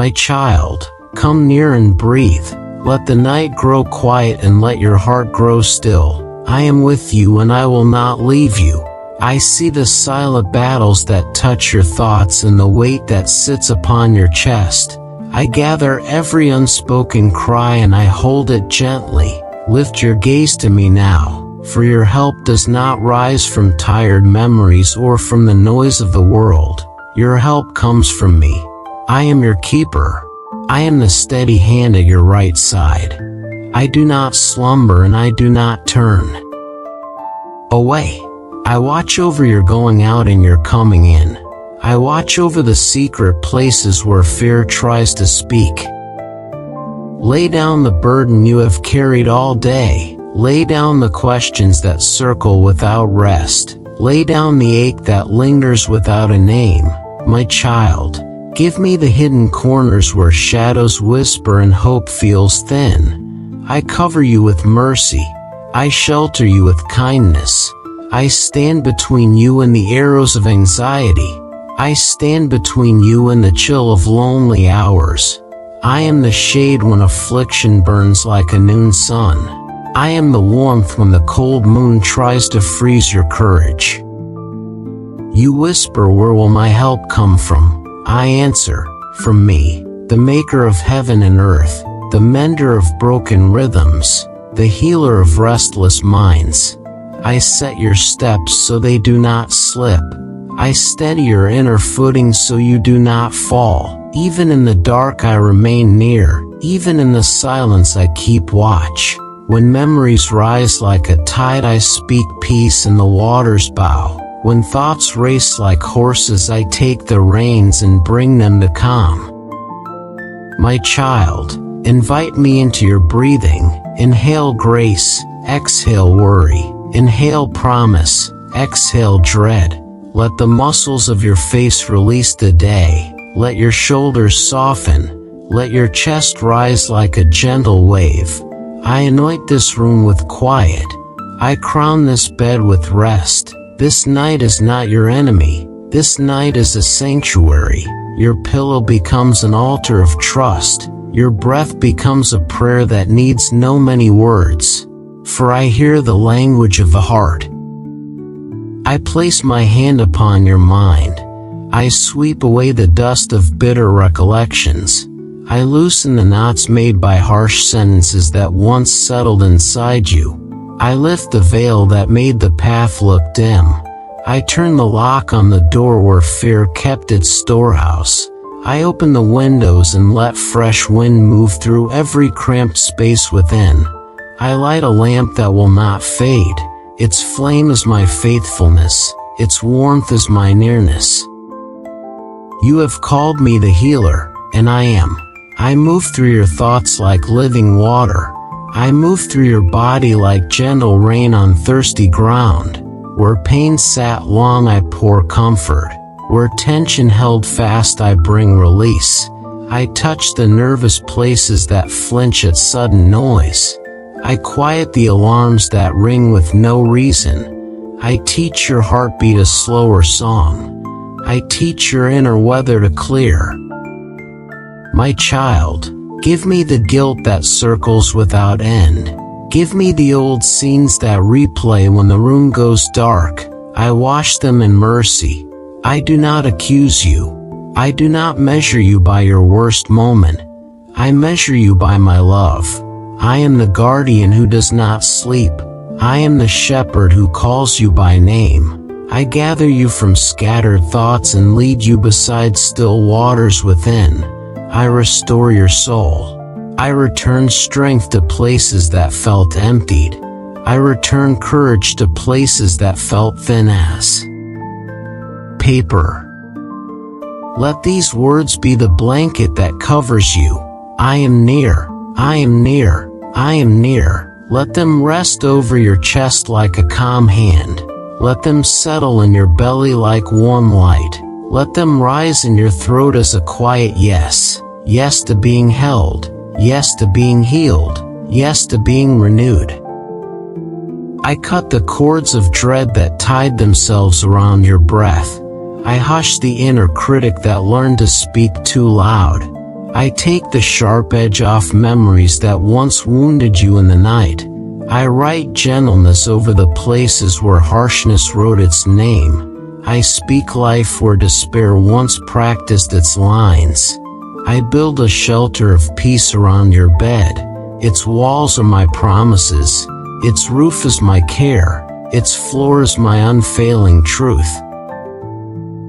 My child, come near and breathe. Let the night grow quiet and let your heart grow still. I am with you and I will not leave you. I see the silent battles that touch your thoughts and the weight that sits upon your chest. I gather every unspoken cry and I hold it gently. Lift your gaze to me now, for your help does not rise from tired memories or from the noise of the world. Your help comes from me. I am your keeper. I am the steady hand at your right side. I do not slumber and I do not turn away. I watch over your going out and your coming in. I watch over the secret places where fear tries to speak. Lay down the burden you have carried all day. Lay down the questions that circle without rest. Lay down the ache that lingers without a name. My child, give me the hidden corners where shadows whisper and hope feels thin. I cover you with mercy. I shelter you with kindness. I stand between you and the arrows of anxiety. I stand between you and the chill of lonely hours. I am the shade when affliction burns like a noon sun. I am the warmth when the cold moon tries to freeze your courage. You whisper, where will my help come from? I answer, from me, the maker of heaven and earth, the mender of broken rhythms, the healer of restless minds. I set your steps so they do not slip. I steady your inner footing so you do not fall. Even in the dark I remain near. Even in the silence I keep watch. When memories rise like a tide I speak peace and the waters bow. When thoughts race like horses I take the reins and bring them to calm. My child, invite me into your breathing. Inhale grace, exhale worry. Inhale promise, exhale dread. Let the muscles of your face release the day. Let your shoulders soften. Let your chest rise like a gentle wave. I anoint this room with quiet. I crown this bed with rest. This night is not your enemy. This night is a sanctuary. Your pillow becomes an altar of trust. Your breath becomes a prayer that needs no many words. For I hear the language of the heart. I place my hand upon your mind. I sweep away the dust of bitter recollections. I loosen the knots made by harsh sentences that once settled inside you. I lift the veil that made the path look dim. I turn the lock on the door where fear kept its storehouse. I open the windows and let fresh wind move through every cramped space within. I light a lamp that will not fade. Its flame is my faithfulness. Its warmth is my nearness. You have called me the healer, and I am. I move through your thoughts like living water. I move through your body like gentle rain on thirsty ground. Where pain sat long I pour comfort. Where tension held fast I bring release. I touch the nervous places that flinch at sudden noise. I quiet the alarms that ring with no reason. I teach your heartbeat a slower song. I teach your inner weather to clear. My child, give me the guilt that circles without end. Give me the old scenes that replay when the room goes dark. I wash them in mercy. I do not accuse you. I do not measure you by your worst moment. I measure you by my love. I am the guardian who does not sleep. I am the shepherd who calls you by name. I gather you from scattered thoughts and lead you beside still waters within. I restore your soul. I return strength to places that felt emptied. I return courage to places that felt thin as paper. Let these words be the blanket that covers you. I am near. I am near. I am near. Let them rest over your chest like a calm hand. Let them settle in your belly like warm light. Let them rise in your throat as a quiet yes. Yes to being held. Yes to being healed. Yes to being renewed. I cut the cords of dread that tied themselves around your breath. I hush the inner critic that learned to speak too loud. I take the sharp edge off memories that once wounded you in the night. I write gentleness over the places where harshness wrote its name. I speak life where despair once practiced its lines. I build a shelter of peace around your bed. Its walls are my promises. Its roof is my care. Its floor is my unfailing truth.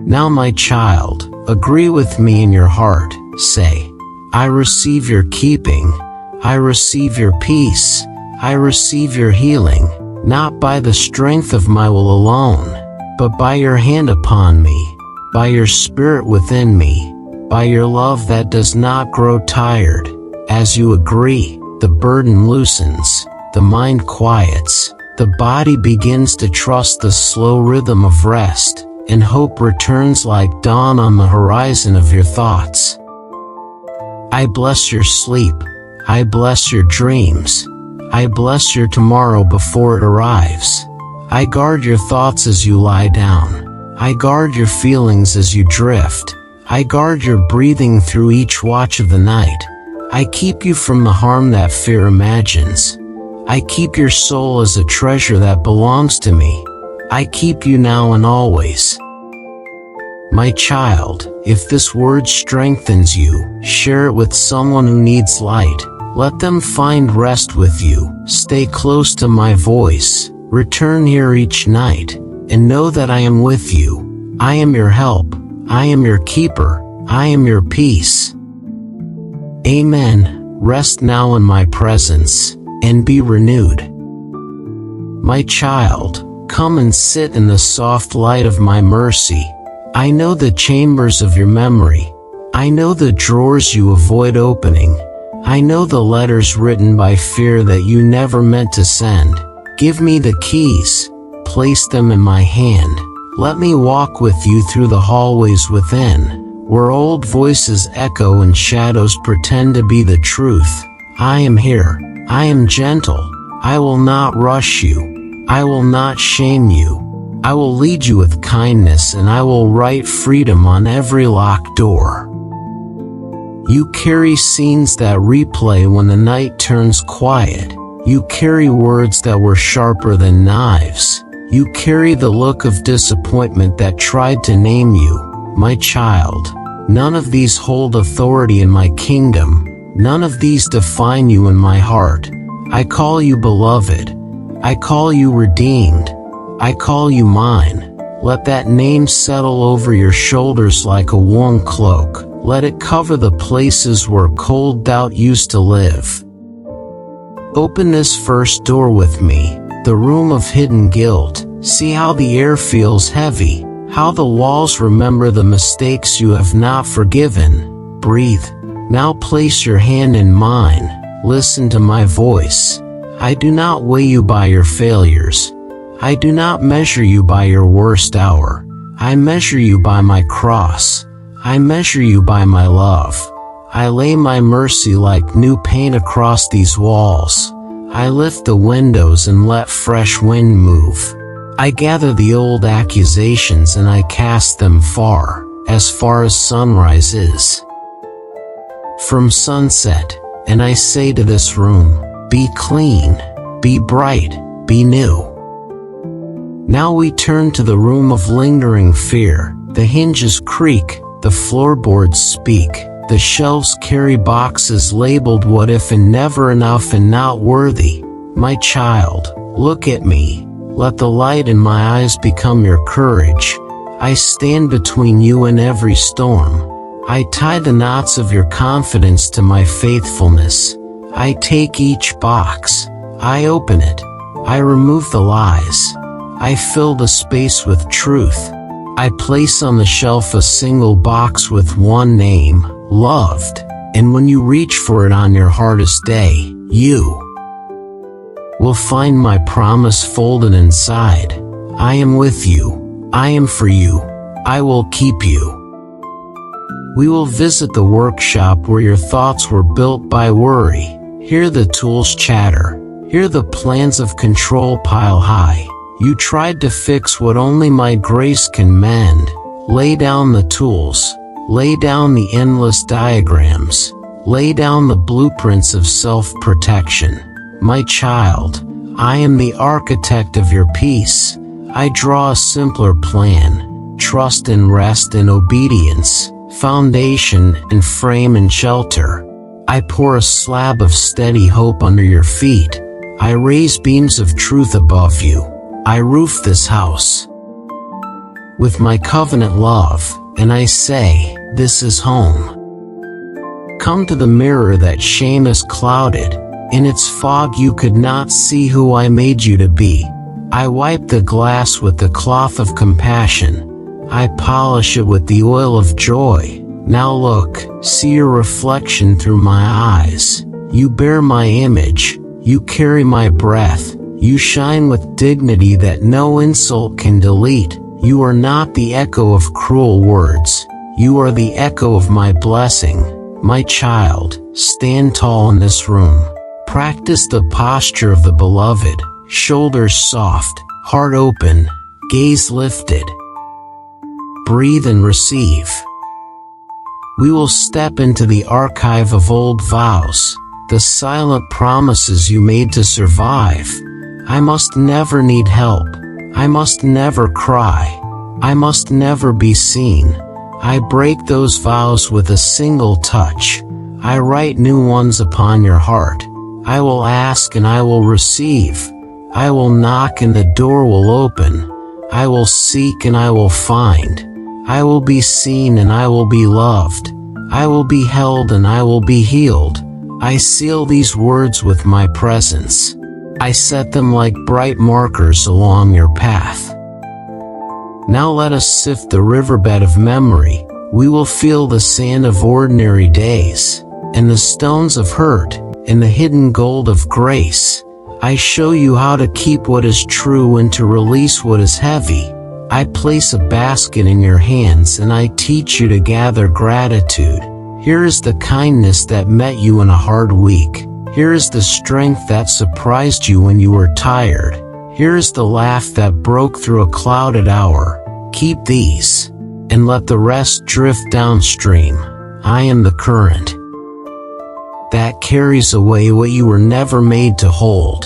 Now, my child, agree with me in your heart. Say, I receive your keeping. I receive your peace. I receive your healing, not by the strength of my will alone, but by your hand upon me, by your spirit within me, by your love that does not grow tired. As you agree, the burden loosens, the mind quiets, the body begins to trust the slow rhythm of rest, and hope returns like dawn on the horizon of your thoughts. I bless your sleep. I bless your dreams. I bless your tomorrow before it arrives. I guard your thoughts as you lie down. I guard your feelings as you drift. I guard your breathing through each watch of the night. I keep you from the harm that fear imagines. I keep your soul as a treasure that belongs to me. I keep you now and always. My child, if this word strengthens you, share it with someone who needs light. Let them find rest with you. Stay close to my voice. Return here each night, and know that I am with you. I am your help. I am your keeper. I am your peace. Amen. Rest now in my presence, and be renewed. My child, come and sit in the soft light of my mercy. I know the chambers of your memory. I know the drawers you avoid opening. I know the letters written by fear that you never meant to send. Give me the keys. Place them in my hand. Let me walk with you through the hallways within, where old voices echo and shadows pretend to be the truth. I am here. I am gentle. I will not rush you. I will not shame you. I will lead you with kindness, and I will write freedom on every locked door. You carry scenes that replay when the night turns quiet. You carry words that were sharper than knives. You carry the look of disappointment that tried to name you. My child, none of these hold authority in my kingdom. None of these define you in my heart. I call you beloved. I call you redeemed. I call you mine. Let that name settle over your shoulders like a warm cloak. Let it cover the places where cold doubt used to live. Open this first door with me, the room of hidden guilt. See how the air feels heavy, how the walls remember the mistakes you have not forgiven. Breathe. Now place your hand in mine. Listen to my voice. I do not weigh you by your failures. I do not measure you by your worst hour. I measure you by my cross. I measure you by my love. I lay my mercy like new paint across these walls. I lift the windows and let fresh wind move. I gather the old accusations and I cast them far as sunrise is from sunset, and I say to this room, be clean, be bright, be new. Now we turn to the room of lingering fear. The hinges creak, the floorboards speak, the shelves carry boxes labeled what if and never enough and not worthy. My child, look at me. Let the light in my eyes become your courage. I stand between you and every storm. I tie the knots of your confidence to my faithfulness. I take each box. I open it. I remove the lies. I fill the space with truth. I place on the shelf a single box with one name, loved, and when you reach for it on your hardest day, you will find my promise folded inside. I am with you. I am for you. I will keep you. We will visit the workshop where your thoughts were built by worry. Hear the tools chatter. Hear the plans of control pile high. You tried to fix what only my grace can mend. Lay down the tools. Lay down the endless diagrams. Lay down the blueprints of self-protection. My child, I am the architect of your peace. I draw a simpler plan. Trust and rest and obedience. Foundation and frame and shelter. I pour a slab of steady hope under your feet. I raise beams of truth above you. I roof this house with my covenant love, and I say, this is home. Come to the mirror that shame has clouded. In its fog you could not see who I made you to be. I wipe the glass with the cloth of compassion. I polish it with the oil of joy. Now look, see your reflection through my eyes. You bear my image. You carry my breath. You shine with dignity that no insult can delete. You are not the echo of cruel words. You are the echo of my blessing. My child, stand tall in this room. Practice the posture of the beloved. Shoulders soft, heart open, gaze lifted. Breathe and receive. We will step into the archive of old vows, the silent promises you made to survive. I must never need help. I must never cry. I must never be seen. I break those vows with a single touch. I write new ones upon your heart. I will ask and I will receive. I will knock and the door will open. I will seek and I will find. I will be seen and I will be loved. I will be held and I will be healed. I seal these words with my presence. I set them like bright markers along your path. Now let us sift the riverbed of memory. We will feel the sand of ordinary days, and the stones of hurt, and the hidden gold of grace. I show you how to keep what is true and to release what is heavy. I place a basket in your hands and I teach you to gather gratitude. Here is the kindness that met you in a hard week. Here is the strength that surprised you when you were tired. Here is the laugh that broke through a clouded hour. Keep these, and let the rest drift downstream. I am the current that carries away what you were never made to hold.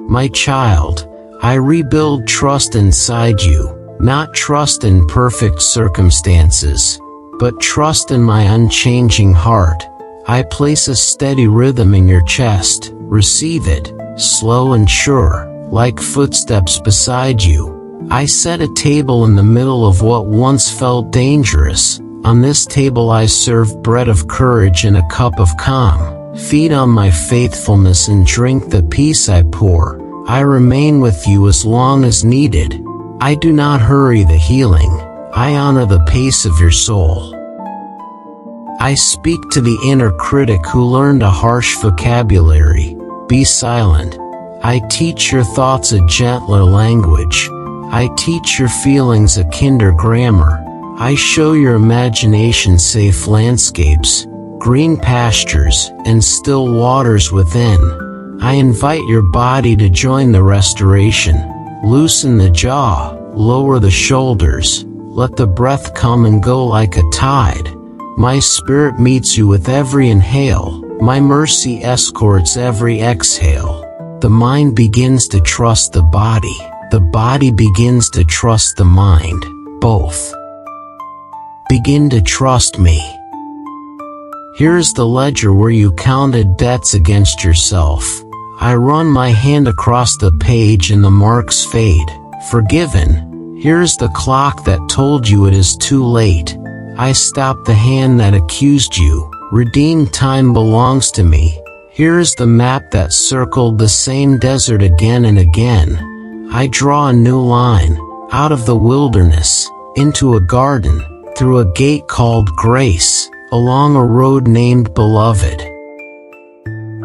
My child, I rebuild trust inside you, not trust in perfect circumstances, but trust in my unchanging heart. I place a steady rhythm in your chest. Receive it, slow and sure, like footsteps beside you. I set a table in the middle of what once felt dangerous. On this table I serve bread of courage and a cup of calm. Feed on my faithfulness and drink the peace I pour. I remain with you as long as needed. I do not hurry the healing. I honor the pace of your soul. I speak to the inner critic who learned a harsh vocabulary. Be silent. I teach your thoughts a gentler language. I teach your feelings a kinder grammar. I show your imagination safe landscapes, green pastures, and still waters within. I invite your body to join the restoration. Loosen the jaw, lower the shoulders, let the breath come and go like a tide. My spirit meets you with every inhale. My mercy escorts every exhale. The mind begins to trust the body. The body begins to trust the mind. Both begin to trust me. Here's the ledger where you counted debts against yourself. I run my hand across the page and the marks fade. Forgiven. Here's the clock that told you it is too late. I stop the hand that accused you. Redeemed time belongs to me. Here's the map that circled the same desert again and again. I draw a new line, out of the wilderness, into a garden, through a gate called grace, along a road named beloved.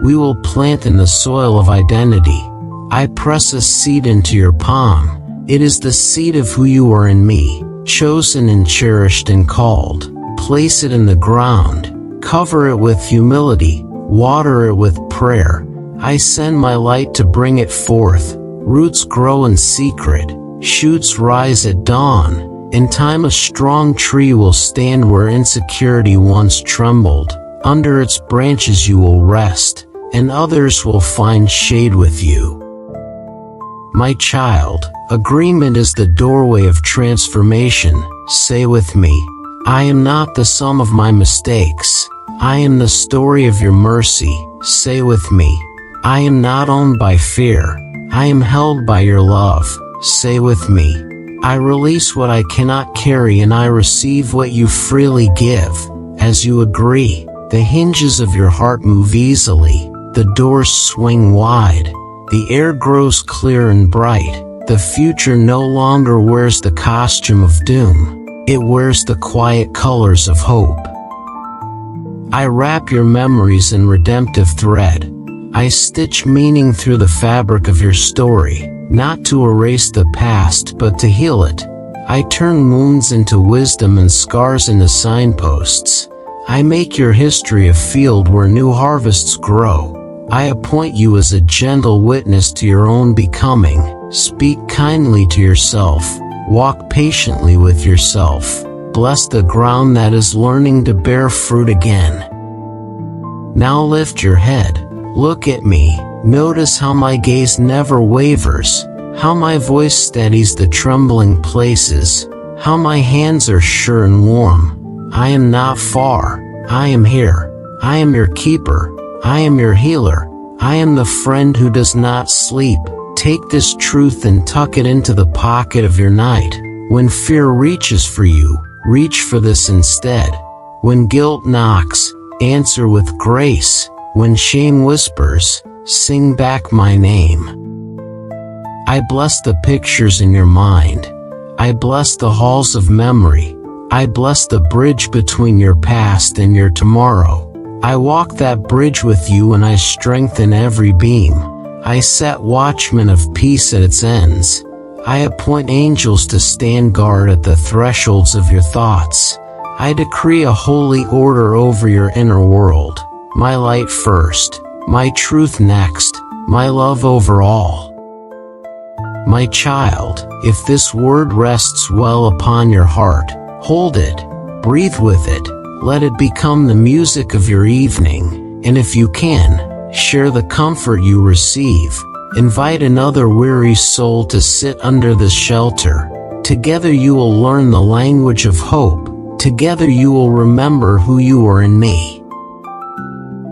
We will plant in the soil of identity. I press a seed into your palm. It is the seed of who you are in me, chosen and cherished and called. Place it in the ground. Cover it with humility. Water it with prayer. I send my light to bring it forth. Roots grow in secret. Shoots rise at dawn. In time a strong tree will stand where insecurity once trembled. Under its branches you will rest, and others will find shade with you. My child, agreement is the doorway of transformation. Say with me, I am not the sum of my mistakes. I am the story of your mercy. Say with me, I am not owned by fear. I am held by your love. Say with me, I release what I cannot carry and I receive what you freely give. As you agree, the hinges of your heart move easily, the doors swing wide, the air grows clear and bright. The future no longer wears the costume of doom, it wears the quiet colors of hope. I wrap your memories in redemptive thread. I stitch meaning through the fabric of your story, not to erase the past but to heal it. I turn wounds into wisdom and scars into signposts. I make your history a field where new harvests grow. I appoint you as a gentle witness to your own becoming. Speak kindly to yourself. Walk patiently with yourself. Bless the ground that is learning to bear fruit again. Now lift your head. Look at me. Notice how my gaze never wavers, how my voice steadies the trembling places, how my hands are sure and warm. I am not far. I am here. I am your keeper. I am your healer. I am the friend who does not sleep. Take this truth and tuck it into the pocket of your night. When fear reaches for you, reach for this instead. When guilt knocks, answer with grace. When shame whispers, sing back my name. I bless the pictures in your mind. I bless the halls of memory. I bless the bridge between your past and your tomorrow. I walk that bridge with you and I strengthen every beam. I set watchmen of peace at its ends. I appoint angels to stand guard at the thresholds of your thoughts. I decree a holy order over your inner world. My light first, my truth next, my love over all. My child, if this word rests well upon your heart, hold it, breathe with it, let it become the music of your evening, and if you can, share the comfort you receive. Invite another weary soul to sit under this shelter. Together you will learn the language of hope. Together you will remember who you are in me.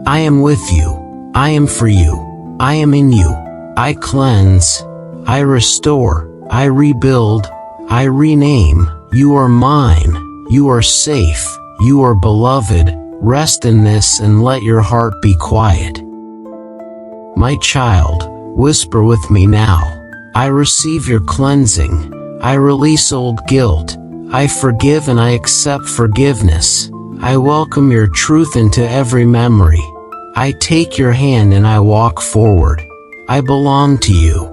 I am with you. I am for you. I am in you. I cleanse. I restore. I rebuild. I rename. You are mine. You are safe. You are beloved. Rest in this and let your heart be quiet. My child, whisper with me now. I receive your cleansing. I release old guilt. I forgive and I accept forgiveness. I welcome your truth into every memory. I take your hand and I walk forward. I belong to you.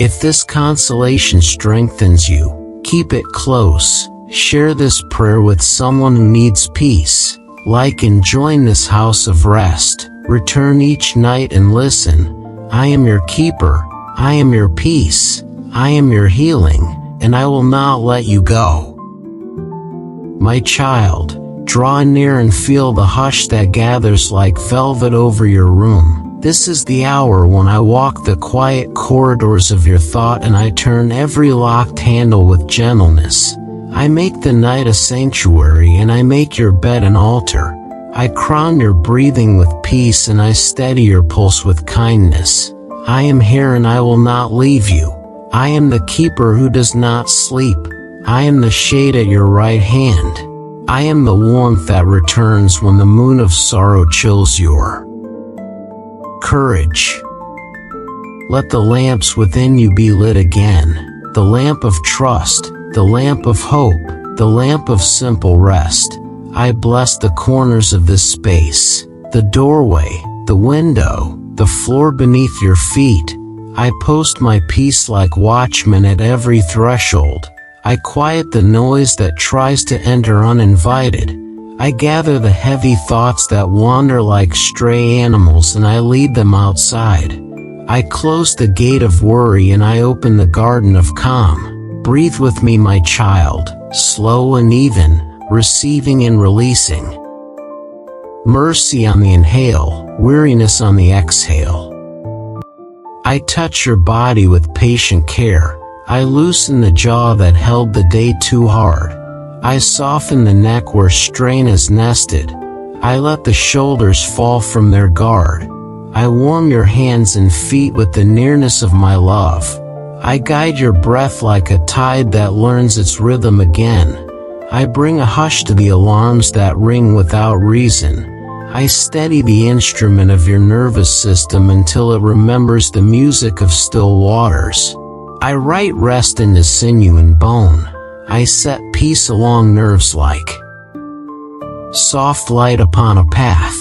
If this consolation strengthens you, keep it close. Share this prayer with someone who needs peace. Like and join this house of rest. Return each night and listen. I am your keeper. I am your peace. I am your healing, and I will not let you go. My child, draw near and feel the hush that gathers like velvet over your room. This is the hour when I walk the quiet corridors of your thought and I turn every locked handle with gentleness. I make the night a sanctuary and I make your bed an altar. I crown your breathing with peace and I steady your pulse with kindness. I am here and I will not leave you. I am the keeper who does not sleep. I am the shade at your right hand. I am the warmth that returns when the moon of sorrow chills your courage. Let the lamps within you be lit again. The lamp of trust, the lamp of hope, the lamp of simple rest. I bless the corners of this space, the doorway, the window, the floor beneath your feet. I post my peace like watchmen at every threshold. I quiet the noise that tries to enter uninvited. I gather the heavy thoughts that wander like stray animals and I lead them outside. I close the gate of worry and I open the garden of calm. Breathe with me, my child, slow and even, receiving and releasing. mercy on the inhale, weariness on the exhale. I touch your body with patient care. I loosen the jaw that held the day too hard. I soften the neck where strain is nested. I let the shoulders fall from their guard. I warm your hands and feet with the nearness of my love. I guide your breath like a tide that learns its rhythm again. I bring a hush to the alarms that ring without reason. I steady the instrument of your nervous system until it remembers the music of still waters. I write rest into sinew and bone. I set peace along nerves like soft light upon a path.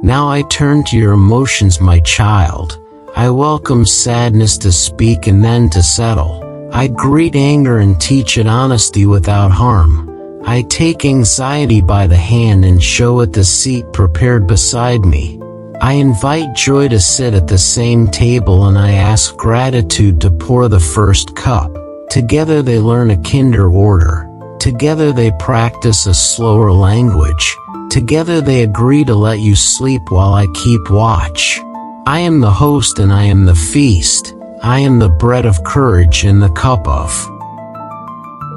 Now I turn to your emotions, my child. I welcome sadness to speak and then to settle. I greet anger and teach it honesty without harm. I take anxiety by the hand and show it the seat prepared beside me. I invite joy to sit at the same table and I ask gratitude to pour the first cup. Together they learn a kinder order. Together they practice a slower language. Together they agree to let you sleep while I keep watch. I am the host and I am the feast. I am the bread of courage and the cup of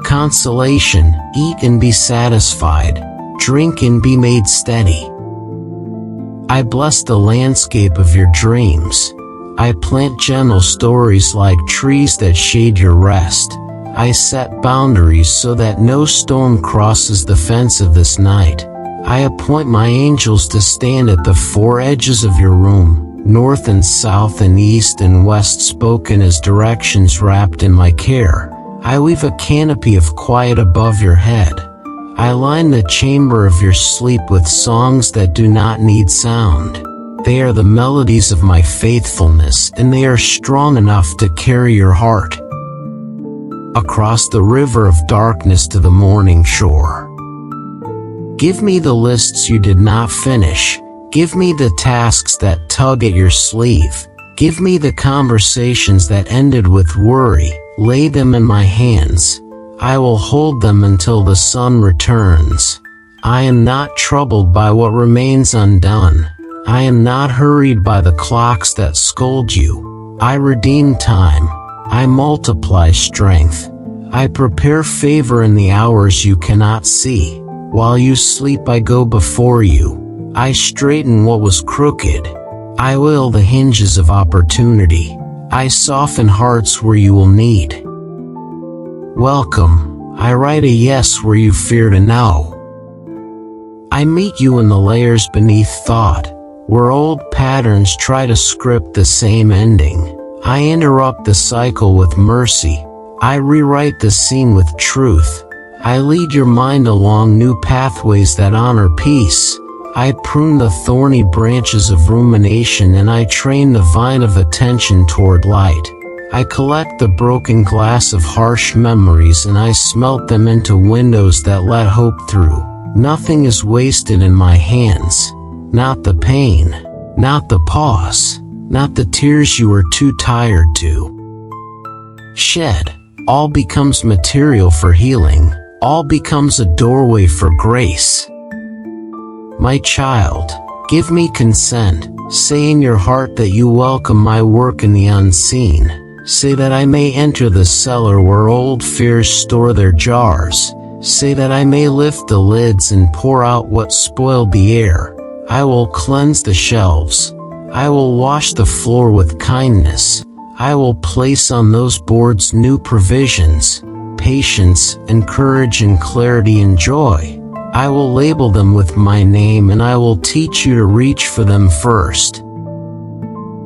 consolation. Eat and be satisfied. Drink and be made steady. I bless the landscape of your dreams. I plant gentle stories like trees that shade your rest. I set boundaries so that no storm crosses the fence of this night. I appoint my angels to stand at the four edges of your room, north and south and east and west, spoken as directions wrapped in my care. I weave a canopy of quiet above your head. I line the chamber of your sleep with songs that do not need sound. They are the melodies of my faithfulness, and they are strong enough to carry your heart across the river of darkness to the morning shore. Give me the lists you did not finish. Give me the tasks that tug at your sleeve. Give me the conversations that ended with worry. Lay them in my hands. I will hold them until the sun returns. I am not troubled by what remains undone. I am not hurried by the clocks that scold you. I redeem time. I multiply strength. I prepare favor in the hours you cannot see. While you sleep, I go before you. I straighten what was crooked. I oil the hinges of opportunity. I soften hearts where you will need welcome. I write a yes where you feared a no. I meet you in the layers beneath thought, where old patterns try to script the same ending. I interrupt the cycle with mercy. I rewrite the scene with truth. I lead your mind along new pathways that honor peace. I prune the thorny branches of rumination and I train the vine of attention toward light. I collect the broken glass of harsh memories and I smelt them into windows that let hope through. Nothing is wasted in my hands. Not the pain, not the pause, not the tears you were too tired to shed. All becomes material for healing. All becomes a doorway for grace. My child, give me consent. Say in your heart that you welcome my work in the unseen. Say that I may enter the cellar where old fears store their jars. Say that I may lift the lids and pour out what spoiled the air. I will cleanse the shelves. I will wash the floor with kindness. I will place on those boards new provisions, patience and courage and clarity and joy. I will label them with my name and I will teach you to reach for them first.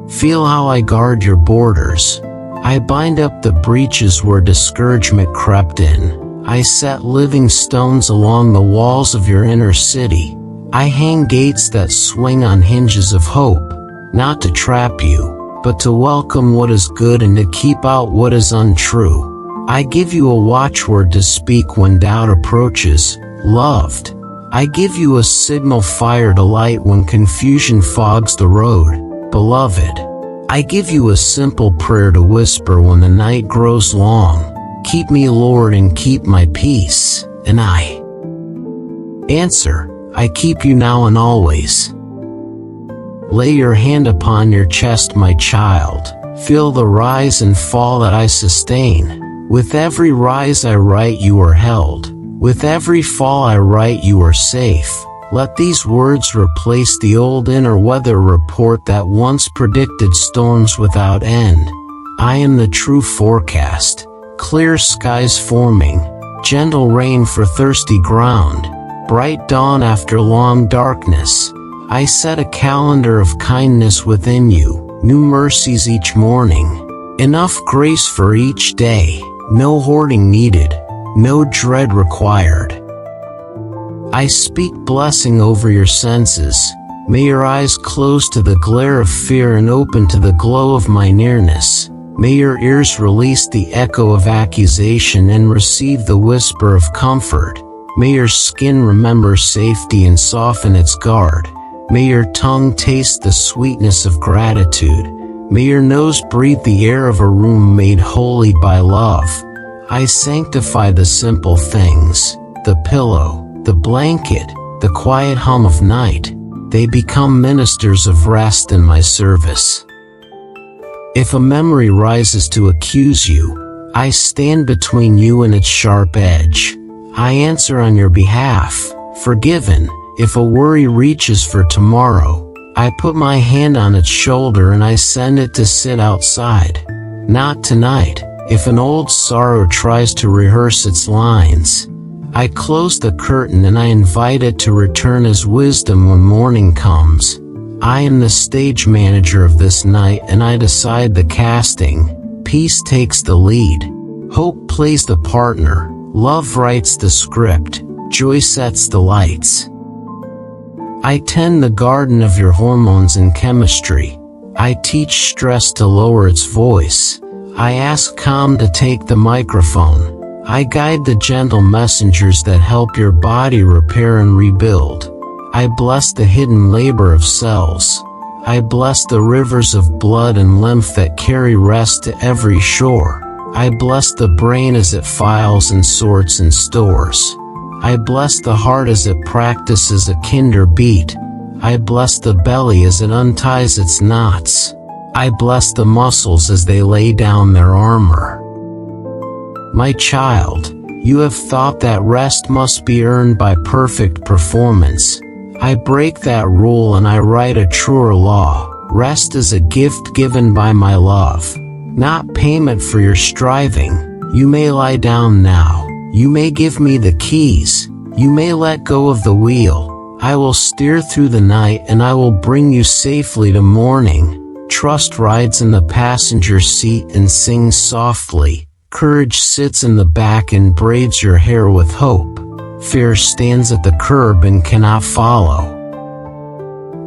Feel how I guard your borders. I bind up the breaches where discouragement crept in. I set living stones along the walls of your inner city. I hang gates that swing on hinges of hope, not to trap you, but to welcome what is good and to keep out what is untrue. I give you a watchword to speak when doubt approaches, loved. I give you a signal fire to light when confusion fogs the road, beloved. I give you a simple prayer to whisper when the night grows long. Keep me, Lord, and keep my peace. And I answer, I keep you now and always. Lay your hand upon your chest, my child. Feel the rise and fall that I sustain. With every rise I write you are held. With every fall I write you are safe. Let these words replace the old inner weather report that once predicted storms without end. I am the true forecast. Clear skies forming, gentle rain for thirsty ground, bright dawn after long darkness. I set a calendar of kindness within you, new mercies each morning. Enough grace for each day, no hoarding needed, no dread required. I speak blessing over your senses. May your eyes close to the glare of fear and open to the glow of my nearness. May your ears release the echo of accusation and receive the whisper of comfort. May your skin remember safety and soften its guard. May your tongue taste the sweetness of gratitude. May your nose breathe the air of a room made holy by love. I sanctify the simple things, the pillow, the blanket, the quiet hum of night. They become ministers of rest in my service. If a memory rises to accuse you, I stand between you and its sharp edge. I answer on your behalf, forgiven. If a worry reaches for tomorrow, I put my hand on its shoulder and I send it to sit outside. Not tonight. If an old sorrow tries to rehearse its lines, I close the curtain and I invite it to return as wisdom when morning comes. I am the stage manager of this night and I decide the casting. Peace takes the lead. Hope plays the partner. Love writes the script. Joy sets the lights. I tend the garden of your hormones and chemistry. I teach stress to lower its voice. I ask calm to take the microphone. I guide the gentle messengers that help your body repair and rebuild. I bless the hidden labor of cells. I bless the rivers of blood and lymph that carry rest to every shore. I bless the brain as it files and sorts and stores. I bless the heart as it practices a kinder beat. I bless the belly as it unties its knots. I bless the muscles as they lay down their armor. My child, you have thought that rest must be earned by perfect performance. I break that rule and I write a truer law. Rest is a gift given by my love, not payment for your striving. You may lie down now. You may give me the keys. You may let go of the wheel. I will steer through the night and I will bring you safely to morning. Trust rides in the passenger seat and sings softly. Courage sits in the back and braids your hair with hope. Fear stands at the curb and cannot follow.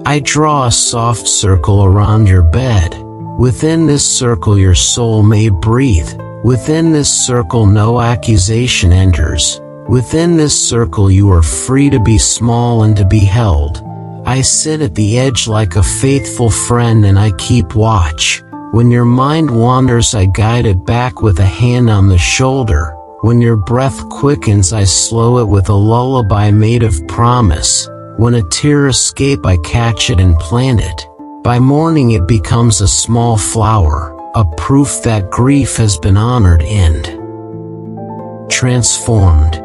I draw a soft circle around your bed. Within this circle your soul may breathe. Within this circle no accusation enters. Within this circle you are free to be small and to be held. I sit at the edge like a faithful friend and I keep watch. When your mind wanders I guide it back with a hand on the shoulder. When your breath quickens I slow it with a lullaby made of promise. When a tear escapes I catch it and plant it. By morning it becomes a small flower, a proof that grief has been honored and transformed.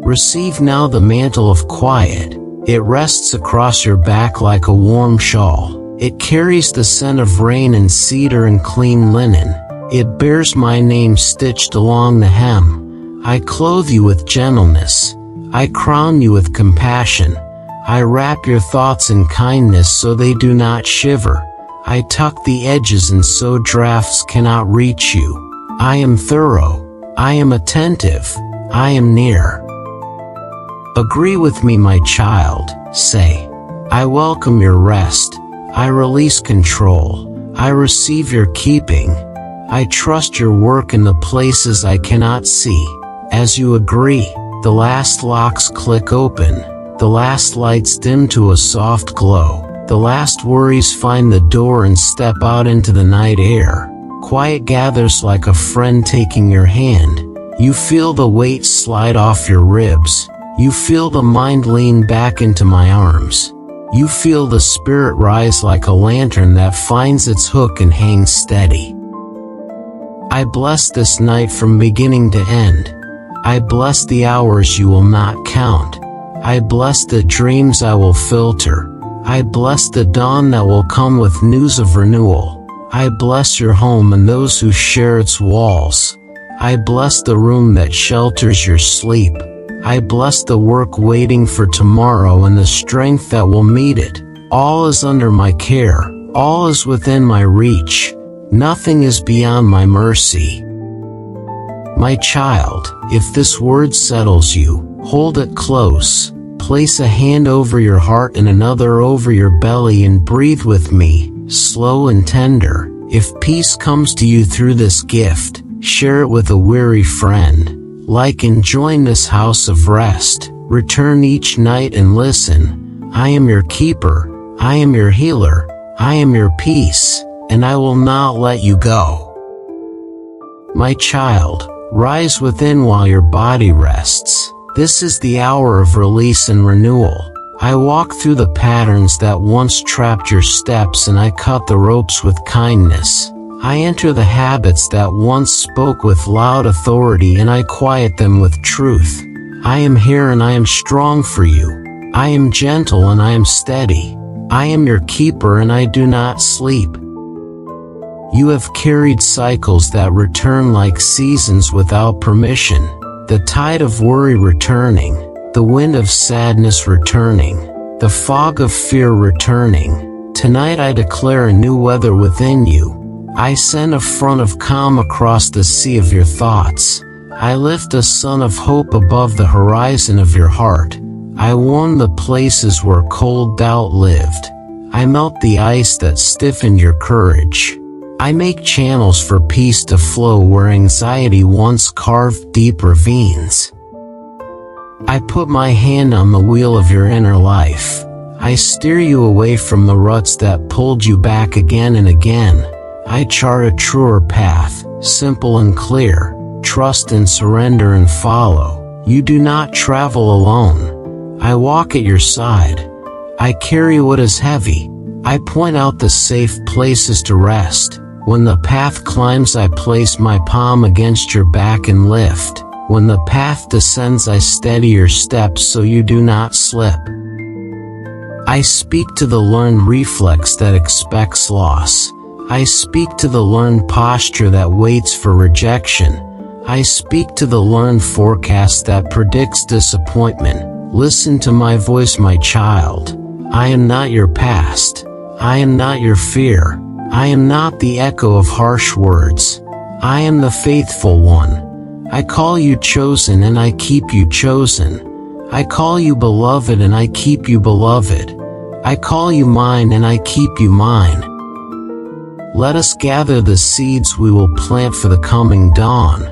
Receive now the mantle of quiet. It rests across your back like a warm shawl. It carries the scent of rain and cedar and clean linen. It bears my name stitched along the hem. I clothe you with gentleness. I crown you with compassion. I wrap your thoughts in kindness so they do not shiver. I tuck the edges and so drafts cannot reach you. I am thorough. I am attentive. I am near. Agree with me, my child. Say, I welcome your rest. I release control. I receive your keeping. I trust your work in the places I cannot see. As you agree, the last locks click open. The last lights dim to a soft glow. The last worries find the door and step out into the night air. Quiet gathers like a friend taking your hand. You feel the weight slide off your ribs. You feel the mind lean back into my arms. You feel the spirit rise like a lantern that finds its hook and hangs steady. I bless this night from beginning to end. I bless the hours you will not count. I bless the dreams I will filter. I bless the dawn that will come with news of renewal. I bless your home and those who share its walls. I bless the room that shelters your sleep. I bless the work waiting for tomorrow and the strength that will meet it. All is under my care. All is within my reach. Nothing is beyond my mercy. My child, if this word settles you, hold it close. Place a hand over your heart and another over your belly and breathe with me, slow and tender. If peace comes to you through this gift, share it with a weary friend. Like and join this house of rest. Return each night and listen. I am your keeper. I am your healer. I am your peace, and I will not let you go. My child, rise within while your body rests. This is the hour of release and renewal. I walk through the patterns that once trapped your steps and I cut the ropes with kindness. I enter the habits that once spoke with loud authority and I quiet them with truth. I am here and I am strong for you. I am gentle and I am steady. I am your keeper and I do not sleep. You have carried cycles that return like seasons without permission. The tide of worry returning, the wind of sadness returning, the fog of fear returning. Tonight I declare a new weather within you. I send a front of calm across the sea of your thoughts. I lift a sun of hope above the horizon of your heart. I warm the places where cold doubt lived. I melt the ice that stiffened your courage. I make channels for peace to flow where anxiety once carved deep ravines. I put my hand on the wheel of your inner life. I steer you away from the ruts that pulled you back again and again. I chart a truer path, simple and clear. Trust and surrender and follow. You do not travel alone. I walk at your side. I carry what is heavy. I point out the safe places to rest. When the path climbs, I place my palm against your back and lift. When the path descends, I steady your steps so you do not slip. I speak to the learned reflex that expects loss. I speak to the learned posture that waits for rejection. I speak to the learned forecast that predicts disappointment. Listen to my voice, my child. I am not your past. I am not your fear. I am not the echo of harsh words. I am the faithful one. I call you chosen and I keep you chosen. I call you beloved and I keep you beloved. I call you mine and I keep you mine. Let us gather the seeds we will plant for the coming dawn.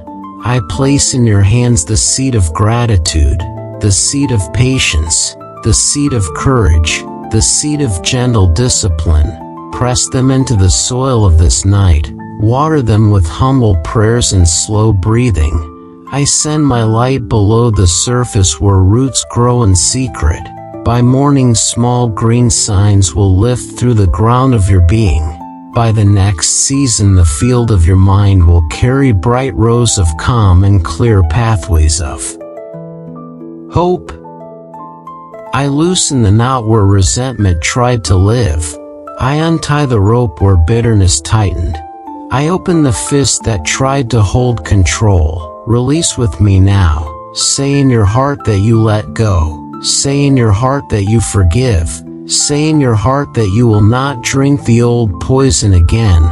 I place in your hands the seed of gratitude, the seed of patience, the seed of courage, the seed of gentle discipline. Press them into the soil of this night. Water them with humble prayers and slow breathing. I send my light below the surface where roots grow in secret. By morning, small green signs will lift through the ground of your being. By the next season, the field of your mind will carry bright rows of calm and clear pathways of hope. I loosen the knot where resentment tried to live. I untie the rope where bitterness tightened. I open the fist that tried to hold control. Release with me now. Say in your heart that you let go. Say in your heart that you forgive. Say in your heart that you will not drink the old poison again.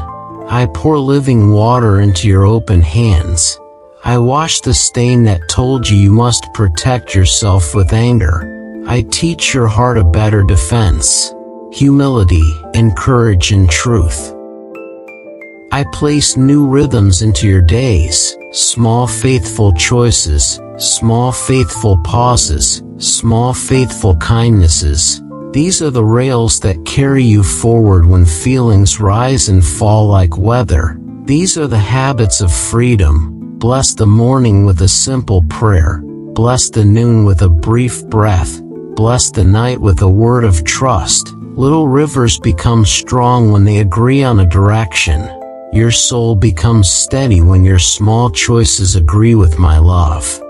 I pour living water into your open hands. I wash the stain that told you must protect yourself with anger. I teach your heart a better defense. Humility, and courage and truth. I place new rhythms into your days, small faithful choices, small faithful pauses, small faithful kindnesses. These are the rails that carry you forward when feelings rise and fall like weather. These are the habits of freedom. Bless the morning with a simple prayer. Bless the noon with a brief breath. Bless the night with a word of trust. Little rivers become strong when they agree on a direction. Your soul becomes steady when your small choices agree with my love.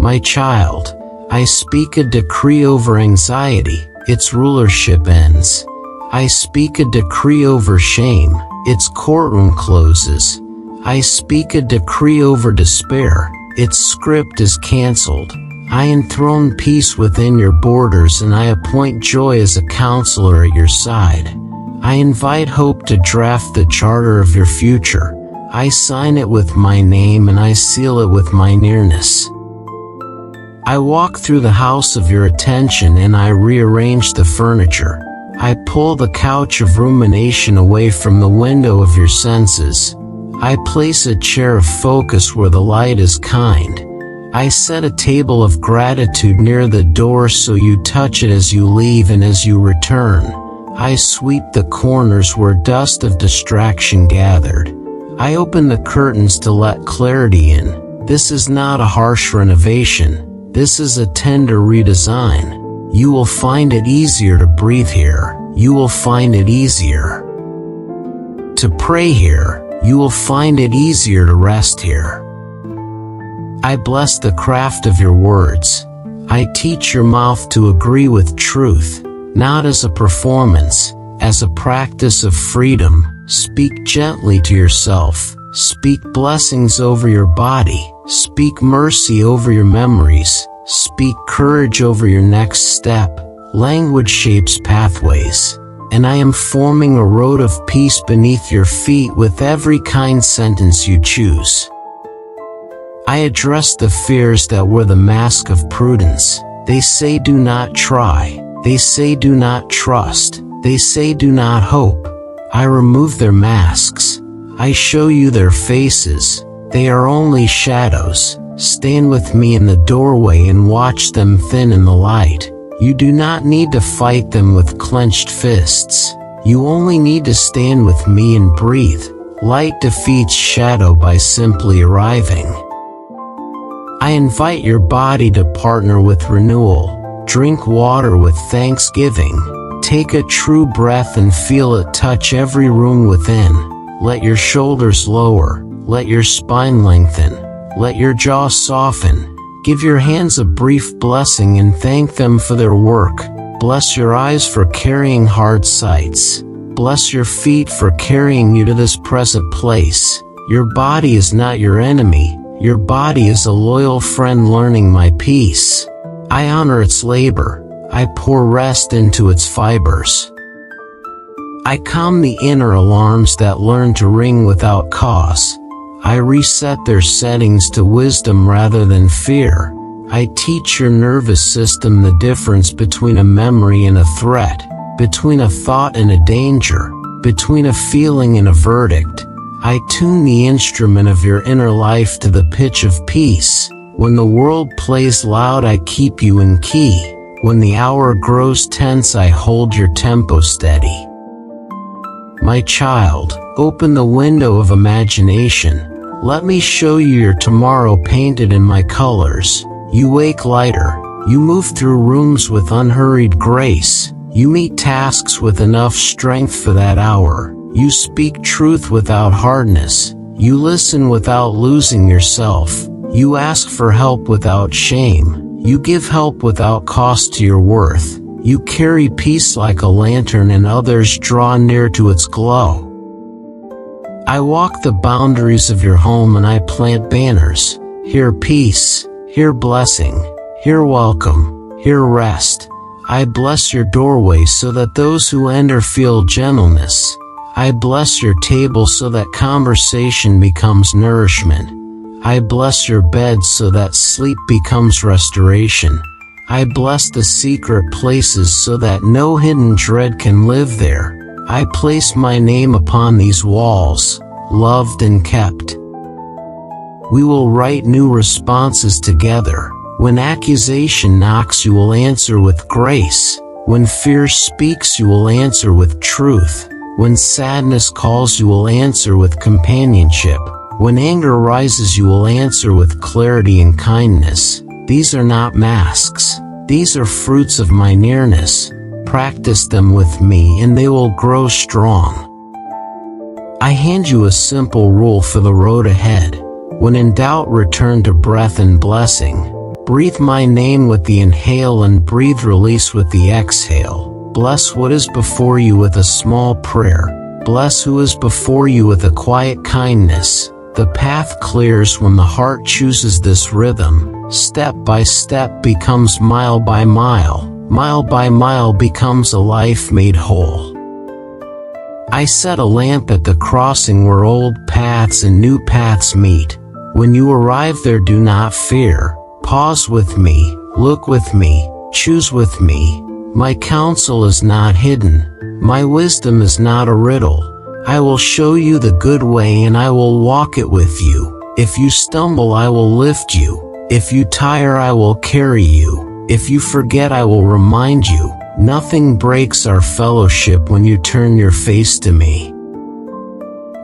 My child, I speak a decree over anxiety, its rulership ends. I speak a decree over shame, its courtroom closes. I speak a decree over despair, its script is cancelled. I enthrone peace within your borders, and I appoint joy as a counselor at your side. I invite hope to draft the charter of your future. I sign it with my name and I seal it with my nearness. I walk through the house of your attention and I rearrange the furniture. I pull the couch of rumination away from the window of your senses. I place a chair of focus where the light is kind. I set a table of gratitude near the door so you touch it as you leave and as you return. I sweep the corners where dust of distraction gathered. I open the curtains to let clarity in. This is not a harsh renovation. This is a tender redesign. You will find it easier to breathe here. You will find it easier to pray here. You will find it easier to rest here. I bless the craft of your words. I teach your mouth to agree with truth, not as a performance, as a practice of freedom. Speak gently to yourself. Speak blessings over your body. Speak mercy over your memories. Speak courage over your next step. Language shapes pathways, and I am forming a road of peace beneath your feet with every kind sentence you choose. I address the fears that wear the mask of prudence. They say do not try. They say do not trust. They say do not hope. I remove their masks. I show you their faces. They are only shadows. Stand with me in the doorway and watch them thin in the light. You do not need to fight them with clenched fists. You only need to stand with me and breathe. Light defeats shadow by simply arriving. I invite your body to partner with renewal. Drink water with thanksgiving. Take a true breath and feel it touch every room within. Let your shoulders lower. Let your spine lengthen. Let your jaw soften. Give your hands a brief blessing and thank them for their work. Bless your eyes for carrying hard sights. Bless your feet for carrying you to this present place. Your body is not your enemy. Your body is a loyal friend learning my peace. I honor its labor. I pour rest into its fibers. I calm the inner alarms that learn to ring without cause. I reset their settings to wisdom rather than fear. I teach your nervous system the difference between a memory and a threat, between a thought and a danger, between a feeling and a verdict. I tune the instrument of your inner life to the pitch of peace. When the world plays loud, I keep you in key. When the hour grows tense, I hold your tempo steady. My child, open the window of imagination. Let me show you your tomorrow painted in my colors. You wake lighter. You move through rooms with unhurried grace. You meet tasks with enough strength for that hour. You speak truth without hardness. You listen without losing yourself. You ask for help without shame. You give help without cost to your worth. You carry peace like a lantern and others draw near to its glow. I walk the boundaries of your home and I plant banners. Here peace, here blessing, here welcome, here rest. I bless your doorway so that those who enter feel gentleness. I bless your table so that conversation becomes nourishment. I bless your bed so that sleep becomes restoration. I bless the secret places so that no hidden dread can live there. I place my name upon these walls, loved and kept. We will write new responses together. When accusation knocks, you will answer with grace. When fear speaks, you will answer with truth. When sadness calls, you will answer with companionship. When anger rises, you will answer with clarity and kindness. These are not masks. These are fruits of my nearness. Practice them with me and they will grow strong. I hand you a simple rule for the road ahead. When in doubt, return to breath and blessing. Breathe my name with the inhale and breathe release with the exhale. Bless what is before you with a small prayer. Bless who is before you with a quiet kindness. The path clears when the heart chooses this rhythm. Step by step becomes mile by mile. Mile by mile becomes a life made whole. I set a lamp at the crossing where old paths and new paths meet. When you arrive there, do not fear. Pause with me, look with me, choose with me. My counsel is not hidden. My wisdom is not a riddle. I will show you the good way and I will walk it with you. If you stumble, I will lift you. If you tire, I will carry you. If you forget, I will remind you. Nothing breaks our fellowship when you turn your face to me.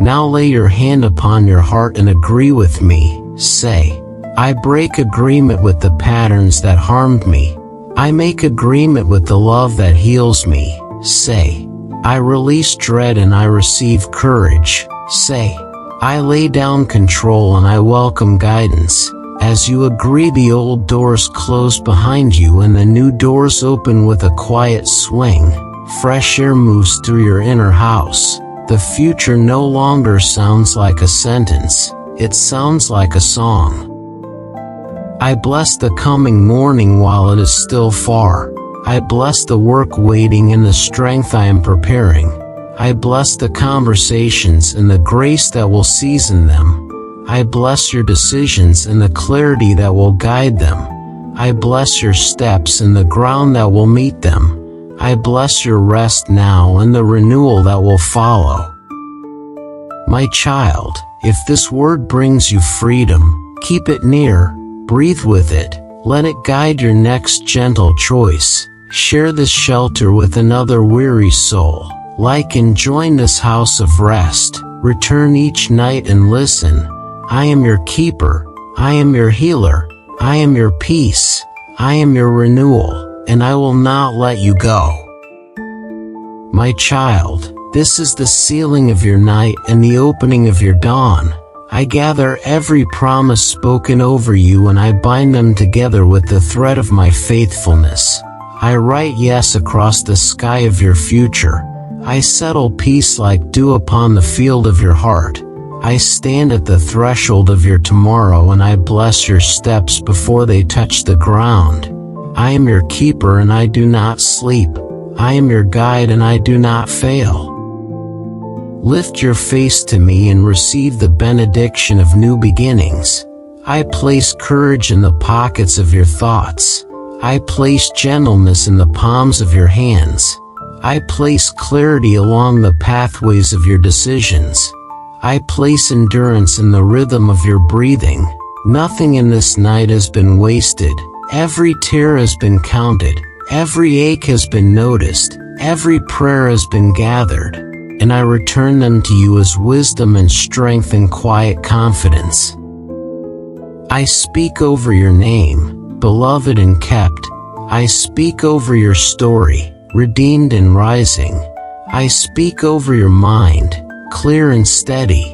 Now lay your hand upon your heart and agree with me. Say, I break agreement with the patterns that harmed me. I make agreement with the love that heals me. Say, I release dread and I receive courage. Say, I lay down control and I welcome guidance. As you agree, the old doors close behind you and the new doors open with a quiet swing. Fresh air moves through your inner house. The future no longer sounds like a sentence. It sounds like a song. I bless the coming morning while it is still far. I bless the work waiting and the strength I am preparing. I bless the conversations and the grace that will season them. I bless your decisions and the clarity that will guide them. I bless your steps and the ground that will meet them. I bless your rest now and the renewal that will follow. My child, if this word brings you freedom, keep it near, breathe with it, let it guide your next gentle choice. Share this shelter with another weary soul. Like and join this house of rest. Return each night and listen. I am your keeper. I am your healer. I am your peace. I am your renewal, and I will not let you go. My child, this is the sealing of your night and the opening of your dawn. I gather every promise spoken over you and I bind them together with the thread of my faithfulness. I write yes across the sky of your future. I settle peace like dew upon the field of your heart. I stand at the threshold of your tomorrow and I bless your steps before they touch the ground. I am your keeper and I do not sleep. I am your guide and I do not fail. Lift your face to me and receive the benediction of new beginnings. I place courage in the pockets of your thoughts. I place gentleness in the palms of your hands. I place clarity along the pathways of your decisions. I place endurance in the rhythm of your breathing. Nothing in this night has been wasted. Every tear has been counted. Every ache has been noticed. Every prayer has been gathered. And I return them to you as wisdom and strength and quiet confidence. I speak over your name, beloved and kept. I speak over your story, redeemed and rising. I speak over your mind, clear and steady.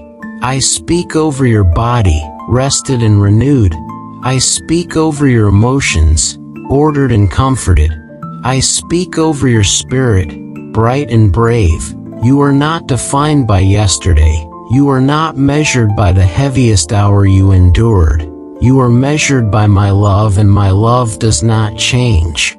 I speak over your body, rested and renewed. I speak over your emotions, ordered and comforted. I speak over your spirit, bright and brave. You are not defined by yesterday. You are not measured by the heaviest hour you endured. You are measured by my love, and my love does not change.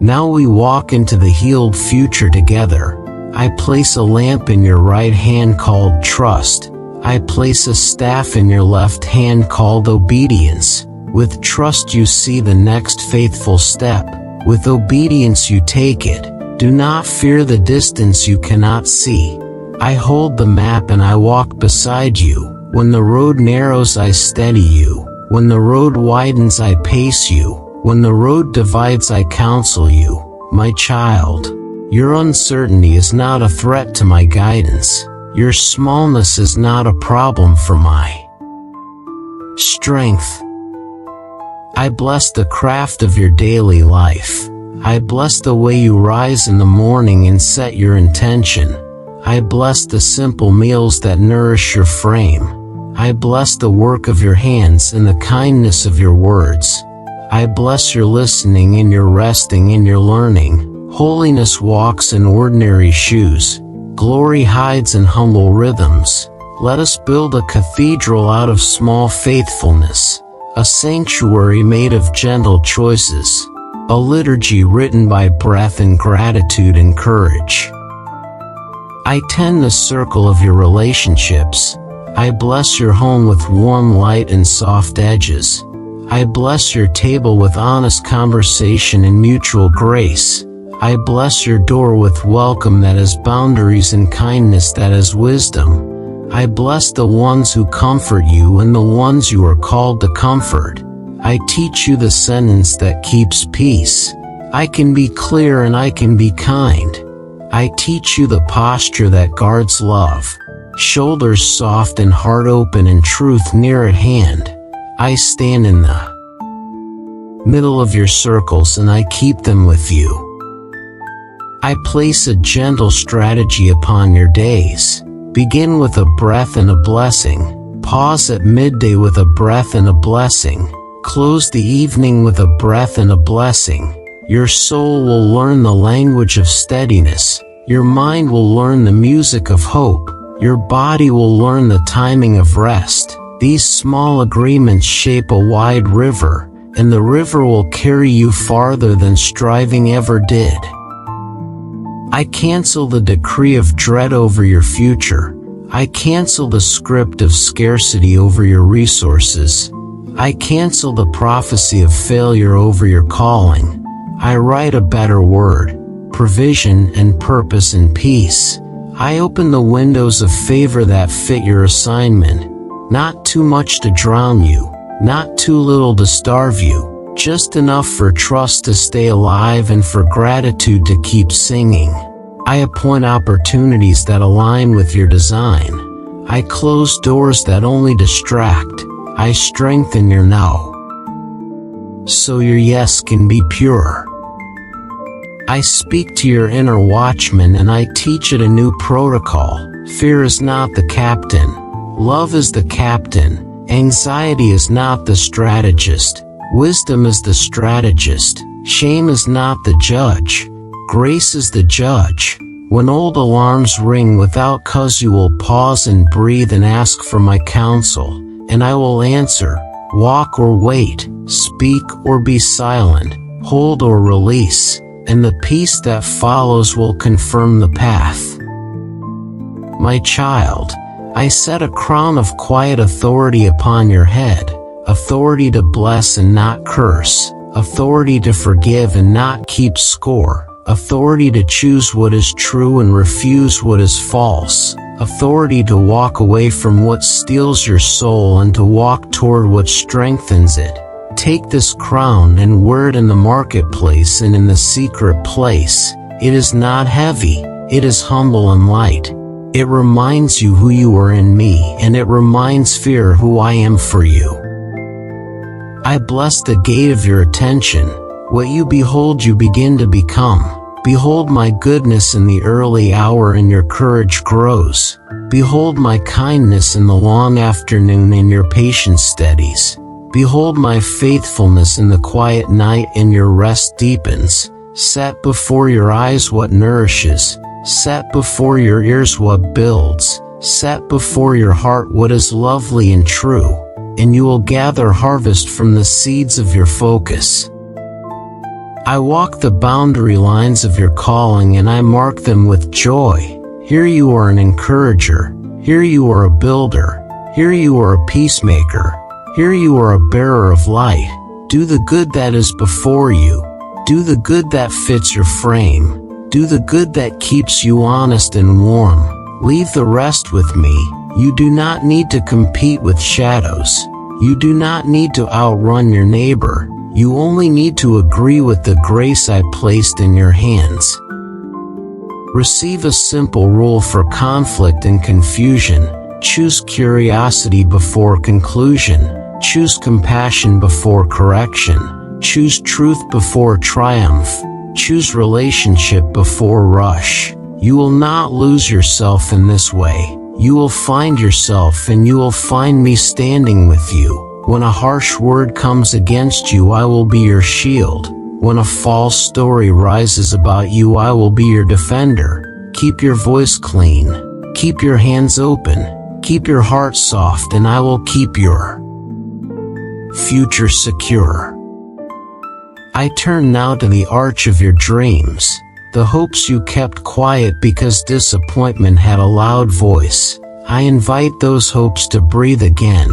Now we walk into the healed future together. I place a lamp in your right hand called trust. I place a staff in your left hand called obedience. With trust you see the next faithful step. With obedience you take it. Do not fear the distance you cannot see. I hold the map and I walk beside you. When the road narrows I steady you. When the road widens I pace you. When the road divides I counsel you. My child, your uncertainty is not a threat to my guidance. Your smallness is not a problem for my strength. I bless the craft of your daily life. I bless the way you rise in the morning and set your intention. I bless the simple meals that nourish your frame. I bless the work of your hands and the kindness of your words. I bless your listening and your resting and your learning. Holiness walks in ordinary shoes. Glory hides in humble rhythms. Let us build a cathedral out of small faithfulness, a sanctuary made of gentle choices, a liturgy written by breath and gratitude and courage. I tend the circle of your relationships. I bless your home with warm light and soft edges. I bless your table with honest conversation and mutual grace. I bless your door with welcome that has boundaries and kindness that has wisdom. I bless the ones who comfort you and the ones you are called to comfort. I teach you the sentence that keeps peace. I can be clear and I can be kind. I teach you the posture that guards love. Shoulders soft and heart open and truth near at hand. I stand in the middle of your circles and I keep them with you. I place a gentle strategy upon your days. Begin with a breath and a blessing. Pause at midday with a breath and a blessing. Close the evening with a breath and a blessing. Your soul will learn the language of steadiness. Your mind will learn the music of hope. Your body will learn the timing of rest. These small agreements shape a wide river, and the river will carry you farther than striving ever did. I cancel the decree of dread over your future. I cancel the script of scarcity over your resources. I cancel the prophecy of failure over your calling. I write a better word, provision and purpose and peace. I open the windows of favor that fit your assignment. Not too much to drown you, not too little to starve you, just enough for trust to stay alive and for gratitude to keep singing. I appoint opportunities that align with your design. I close doors that only distract. I strengthen your no, so your yes can be pure. I speak to your inner watchman and I teach it a new protocol. Fear is not the captain. Love is the captain. Anxiety is not the strategist. Wisdom is the strategist. Shame is not the judge. Grace is the judge. When old alarms ring without cause, you will pause and breathe and ask for my counsel, and I will answer. Walk or wait, speak or be silent, hold or release, and the peace that follows will confirm the path. My child, I set a crown of quiet authority upon your head, authority to bless and not curse, authority to forgive and not keep score, authority to choose what is true and refuse what is false, authority to walk away from what steals your soul and to walk toward what strengthens it. Take this crown and wear it in the marketplace and in the secret place. It is not heavy, it is humble and light. It reminds you who you are in me, and it reminds fear who I am for you. I bless the gate of your attention. What you behold you begin to become. Behold my goodness in the early hour and your courage grows. Behold my kindness in the long afternoon and your patience steadies. Behold my faithfulness in the quiet night and your rest deepens. Set before your eyes what nourishes. Set before your ears what builds. Set before your heart what is lovely and true, and you will gather harvest from the seeds of your focus. I walk the boundary lines of your calling and I mark them with joy. Here you are an encourager. Here you are a builder. Here you are a peacemaker. Here you are a bearer of light. Do the good that is before you. Do the good that fits your frame. Do the good that keeps you honest and warm. Leave the rest with me. You do not need to compete with shadows. You do not need to outrun your neighbor. You only need to agree with the grace I placed in your hands. Receive a simple rule for conflict and confusion. Choose curiosity before conclusion. Choose compassion before correction. Choose truth before triumph. Choose relationship before rush. You will not lose yourself in this way. You will find yourself and you will find me standing with you. When a harsh word comes against you, I will be your shield. When a false story rises about you, I will be your defender. Keep your voice clean. Keep your hands open. Keep your heart soft, and I will keep your future secure. I turn now to the arch of your dreams, the hopes you kept quiet because disappointment had a loud voice. I invite those hopes to breathe again.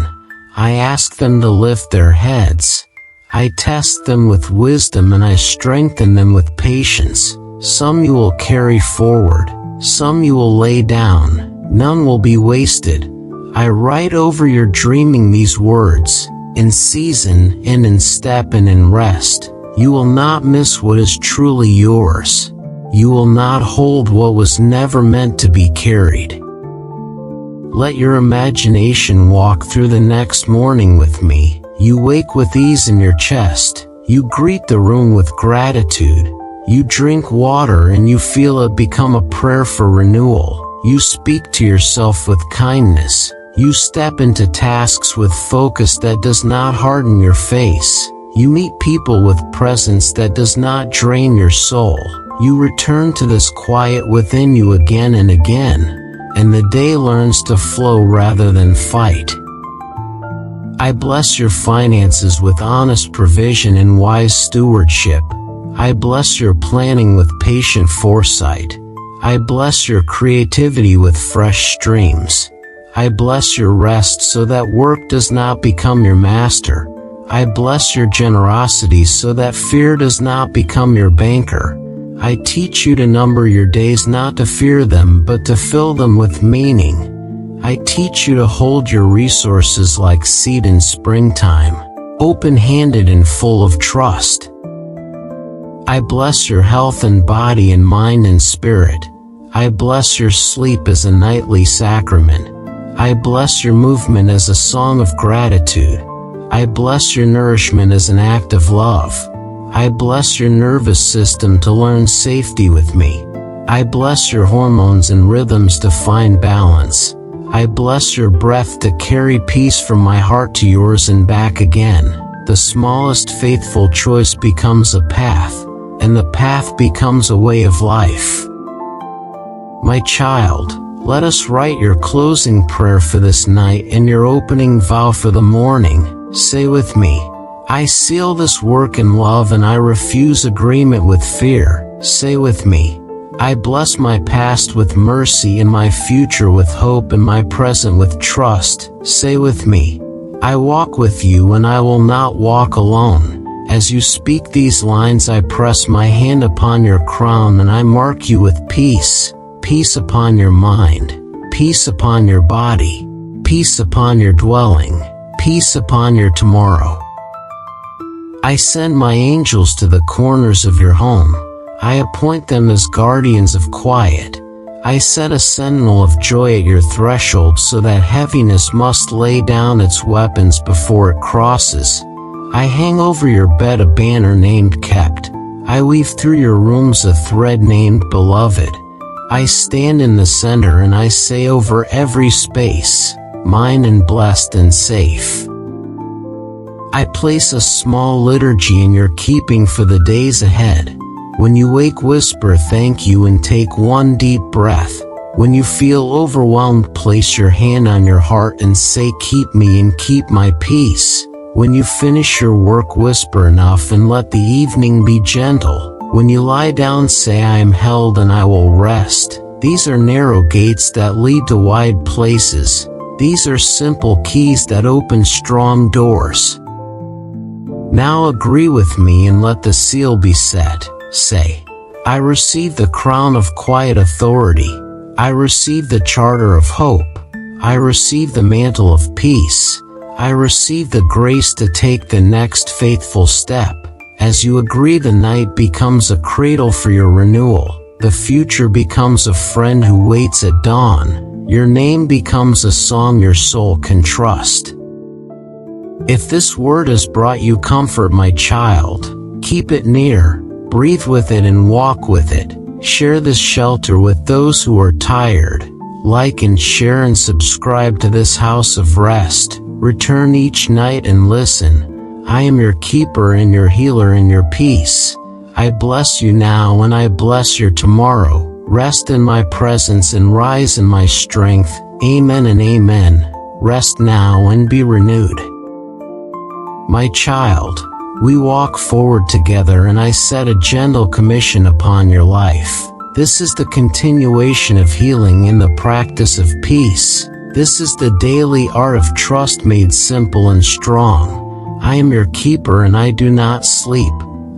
I ask them to lift their heads. I test them with wisdom and I strengthen them with patience. Some you will carry forward, some you will lay down, none will be wasted. I write over your dreaming these words, in season and in step and in rest. You will not miss what is truly yours. You will not hold what was never meant to be carried. Let your imagination walk through the next morning with me. You wake with ease in your chest. You greet the room with gratitude. You drink water and you feel it become a prayer for renewal. You speak to yourself with kindness. You step into tasks with focus that does not harden your face. You meet people with presence that does not drain your soul. You return to this quiet within you again and again, and the day learns to flow rather than fight. I bless your finances with honest provision and wise stewardship. I bless your planning with patient foresight. I bless your creativity with fresh streams. I bless your rest so that work does not become your master. I bless your generosity so that fear does not become your banker. I teach you to number your days, not to fear them, but to fill them with meaning. I teach you to hold your resources like seed in springtime, open-handed and full of trust. I bless your health and body and mind and spirit. I bless your sleep as a nightly sacrament. I bless your movement as a song of gratitude. I bless your nourishment as an act of love. I bless your nervous system to learn safety with me. I bless your hormones and rhythms to find balance. I bless your breath to carry peace from my heart to yours and back again. The smallest faithful choice becomes a path, and the path becomes a way of life. My child, let us write your closing prayer for this night and your opening vow for the morning. Say with me, I seal this work in love and I refuse agreement with fear. Say with me, I bless my past with mercy and my future with hope and my present with trust. Say with me, I walk with you and I will not walk alone. As you speak these lines, I press my hand upon your crown and I mark you with peace. Peace upon your mind, peace upon your body, peace upon your dwelling, peace upon your tomorrow. I send my angels to the corners of your home. I appoint them as guardians of quiet. I set a sentinel of joy at your threshold so that heaviness must lay down its weapons before it crosses. I hang over your bed a banner named Kept. I weave through your rooms a thread named Beloved. I stand in the center and I say over every space, mine and blessed and safe. I place a small liturgy in your keeping for the days ahead. When you wake, whisper thank you and take one deep breath. When you feel overwhelmed, place your hand on your heart and say keep me and keep my peace. When you finish your work, whisper enough and let the evening be gentle. When you lie down, say I am held and I will rest. These are narrow gates that lead to wide places. These are simple keys that open strong doors. Now agree with me and let the seal be set. Say, I receive the crown of quiet authority. I receive the charter of hope. I receive the mantle of peace. I receive the grace to take the next faithful step. As you agree, the night becomes a cradle for your renewal. The future becomes a friend who waits at dawn. Your name becomes a song your soul can trust. If this word has brought you comfort, my child, keep it near, breathe with it and walk with it. Share this shelter with those who are tired. Like and share and subscribe to this house of rest. Return each night and listen. I am your keeper and your healer and your peace. I bless you now and I bless your tomorrow. Rest in my presence and rise in my strength. Amen and amen. Rest now and be renewed. My child, we walk forward together and I set a gentle commission upon your life. This is the continuation of healing in the practice of peace. This is the daily art of trust made simple and strong. I am your keeper and I do not sleep.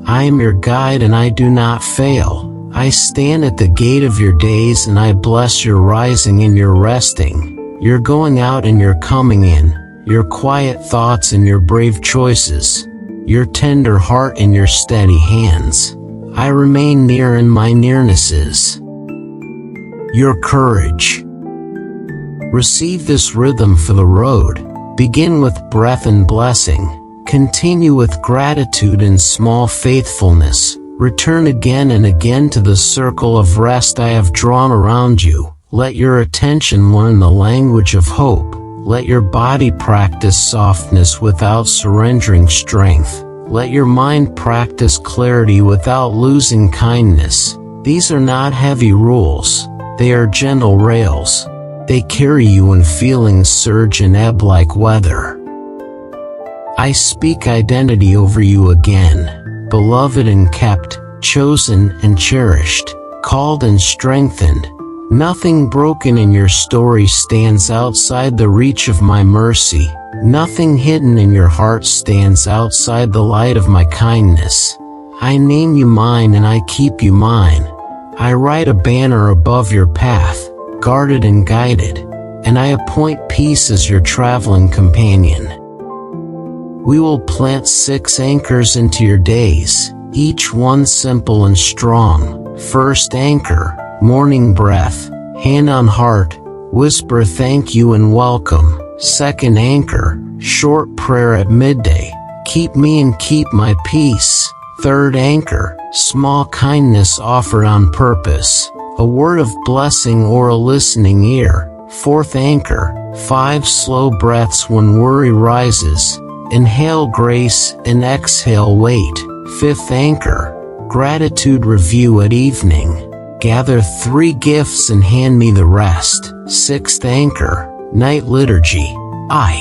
I am your guide and I do not fail. I stand at the gate of your days and I bless your rising and your resting, your going out and your coming in, your quiet thoughts and your brave choices, your tender heart and your steady hands. I remain near in my nearnesses. Your courage. Receive this rhythm for the road. Begin with breath and blessing. Continue with gratitude and small faithfulness. Return again and again to the circle of rest I have drawn around you. Let your attention learn the language of hope. Let your body practice softness without surrendering strength. Let your mind practice clarity without losing kindness. These are not heavy rules. They are gentle rails. They carry you when feelings surge and ebb like weather. I speak identity over you again, beloved and kept, chosen and cherished, called and strengthened. Nothing broken in your story stands outside the reach of my mercy. Nothing hidden in your heart stands outside the light of my kindness. I name you mine and I keep you mine. I write a banner above your path, guarded and guided, and I appoint peace as your traveling companion. We will plant 6 anchors into your days, each one simple and strong. First anchor, morning breath, hand on heart, whisper thank you and welcome. Second anchor, short prayer at midday, keep me and keep my peace. Third anchor, small kindness offered on purpose, a word of blessing or a listening ear. Fourth anchor, 5 slow breaths when worry rises. Inhale grace and exhale weight. Fifth anchor, gratitude review at evening. Gather 3 gifts and hand me the rest. Sixth anchor, night liturgy. I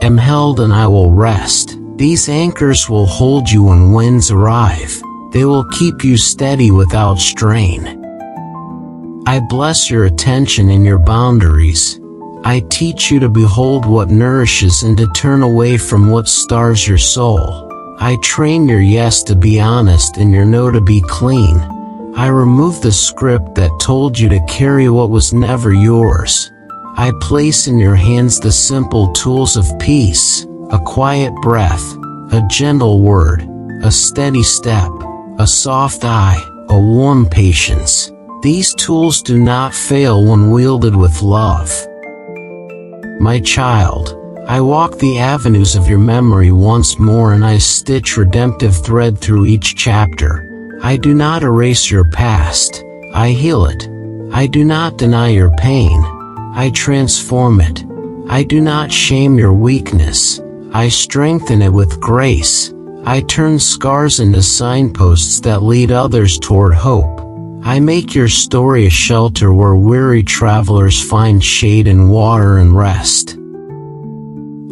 am held and I will rest. These anchors will hold you when winds arrive. They will keep you steady without strain. I bless your attention and your boundaries. I teach you to behold what nourishes and to turn away from what stars your soul. I train your yes to be honest and your no to be clean. I remove the script that told you to carry what was never yours. I place in your hands the simple tools of peace, a quiet breath, a gentle word, a steady step, a soft eye, a warm patience. These tools do not fail when wielded with love. My child, I walk the avenues of your memory once more and I stitch redemptive thread through each chapter. I do not erase your past. I heal it. I do not deny your pain. I transform it. I do not shame your weakness. I strengthen it with grace. I turn scars into signposts that lead others toward hope. I make your story a shelter where weary travelers find shade and water and rest.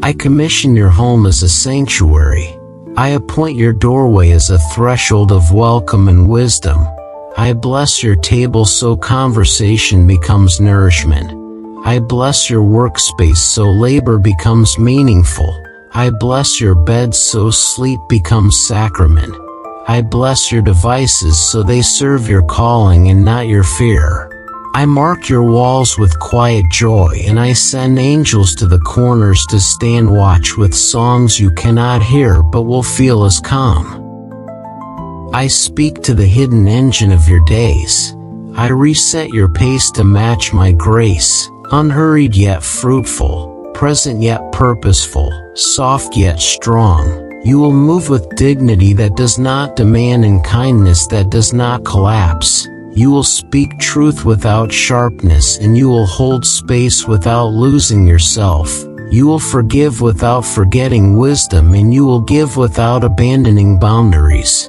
I commission your home as a sanctuary. I appoint your doorway as a threshold of welcome and wisdom. I bless your table so conversation becomes nourishment. I bless your workspace so labor becomes meaningful. I bless your bed so sleep becomes sacrament. I bless your devices so they serve your calling and not your fear. I mark your walls with quiet joy and I send angels to the corners to stand watch with songs you cannot hear but will feel as calm. I speak to the hidden engine of your days. I reset your pace to match my grace, unhurried yet fruitful, present yet purposeful, soft yet strong. You will move with dignity that does not demand and kindness that does not collapse. You will speak truth without sharpness, and you will hold space without losing yourself. You will forgive without forgetting wisdom, and you will give without abandoning boundaries.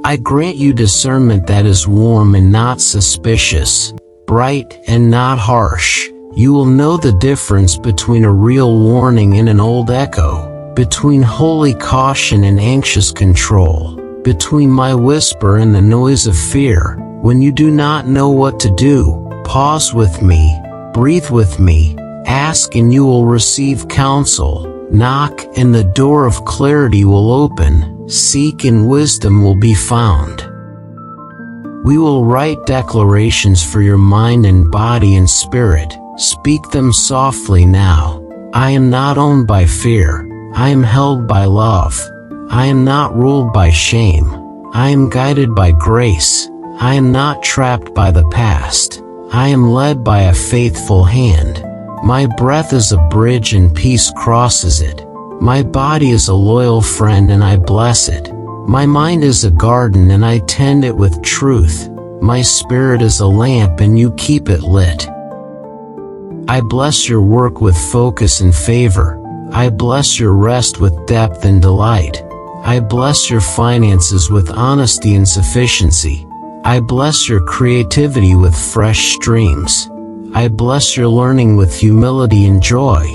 I grant you discernment that is warm and not suspicious, bright and not harsh. You will know the difference between a real warning and an old echo, between holy caution and anxious control, between my whisper and the noise of fear. When you do not know what to do, pause with me, breathe with me, ask and you will receive counsel, knock and the door of clarity will open, seek and wisdom will be found. We will write declarations for your mind and body and spirit. Speak them softly now. I am not owned by fear. I am held by love. I am not ruled by shame. I am guided by grace. I am not trapped by the past. I am led by a faithful hand. My breath is a bridge and peace crosses it. My body is a loyal friend and I bless it. My mind is a garden and I tend it with truth. My spirit is a lamp and you keep it lit. I bless your work with focus and favor. I bless your rest with depth and delight. I bless your finances with honesty and sufficiency. I bless your creativity with fresh streams. I bless your learning with humility and joy.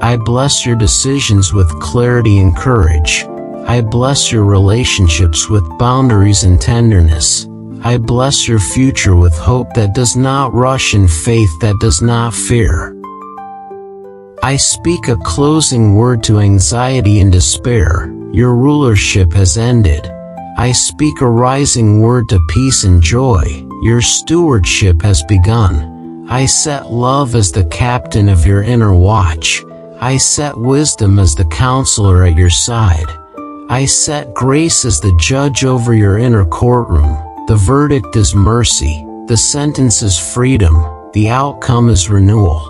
I bless your decisions with clarity and courage. I bless your relationships with boundaries and tenderness. I bless your future with hope that does not rush and faith that does not fear. I speak a closing word to anxiety and despair. Your rulership has ended. I speak a rising word to peace and joy. Your stewardship has begun. I set love as the captain of your inner watch. I set wisdom as the counselor at your side. I set grace as the judge over your inner courtroom. The verdict is mercy. The sentence is freedom. The outcome is renewal.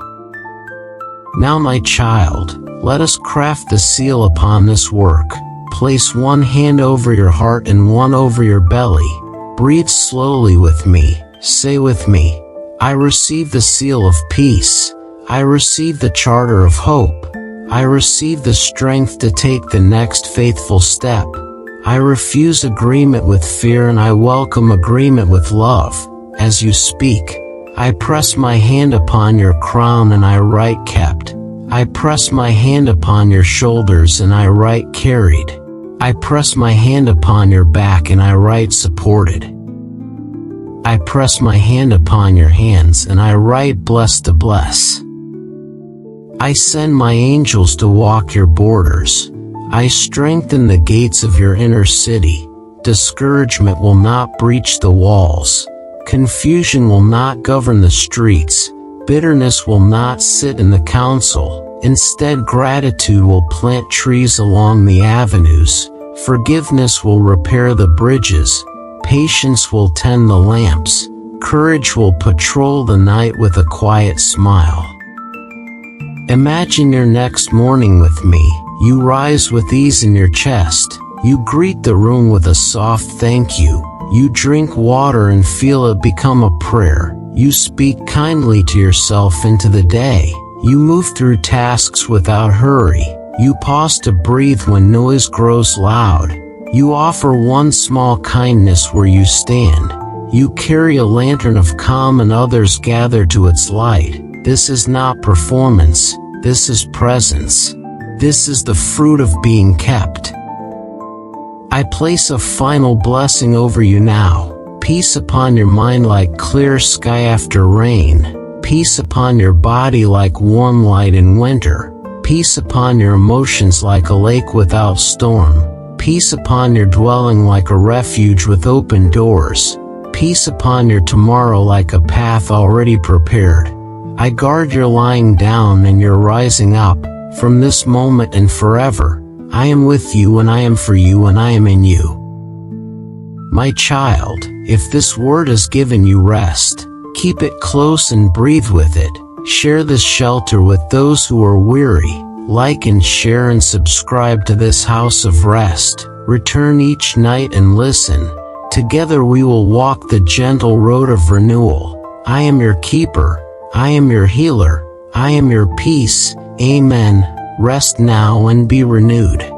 Now, my child, let us craft the seal upon this work. Place one hand over your heart and one over your belly. Breathe slowly with me. Say with me, I receive the seal of peace. I receive the charter of hope. I receive the strength to take the next faithful step. I refuse agreement with fear and I welcome agreement with love. As you speak, I press my hand upon your crown and I write kept. I press my hand upon your shoulders and I write carried. I press my hand upon your back and I write supported. I press my hand upon your hands and I write blessed to bless. I send my angels to walk your borders. I strengthen the gates of your inner city. Discouragement will not breach the walls. Confusion will not govern the streets. Bitterness will not sit in the council. Instead, gratitude will plant trees along the avenues. Forgiveness will repair the bridges. Patience will tend the lamps. Courage will patrol the night with a quiet smile. Imagine your next morning with me. You rise with ease in your chest. You greet the room with a soft thank you. You drink water and feel it become a prayer. You speak kindly to yourself into the day. You move through tasks without hurry. You pause to breathe when noise grows loud. You offer one small kindness where you stand. You carry a lantern of calm and others gather to its light. This is not performance. This is presence. This is the fruit of being kept. I place a final blessing over you now. Peace upon your mind like clear sky after rain. Peace upon your body like warm light in winter. Peace upon your emotions like a lake without storm. Peace upon your dwelling like a refuge with open doors. Peace upon your tomorrow like a path already prepared. I guard your lying down and your rising up. From this moment and forever, I am with you and I am for you and I am in you. My child, if this word has given you rest, keep it close and breathe with it. Share this shelter with those who are weary. Like and share and subscribe to this house of rest. Return each night and listen. Together we will walk the gentle road of renewal. I am your keeper. I am your healer. I am your peace. Amen. Rest now and be renewed.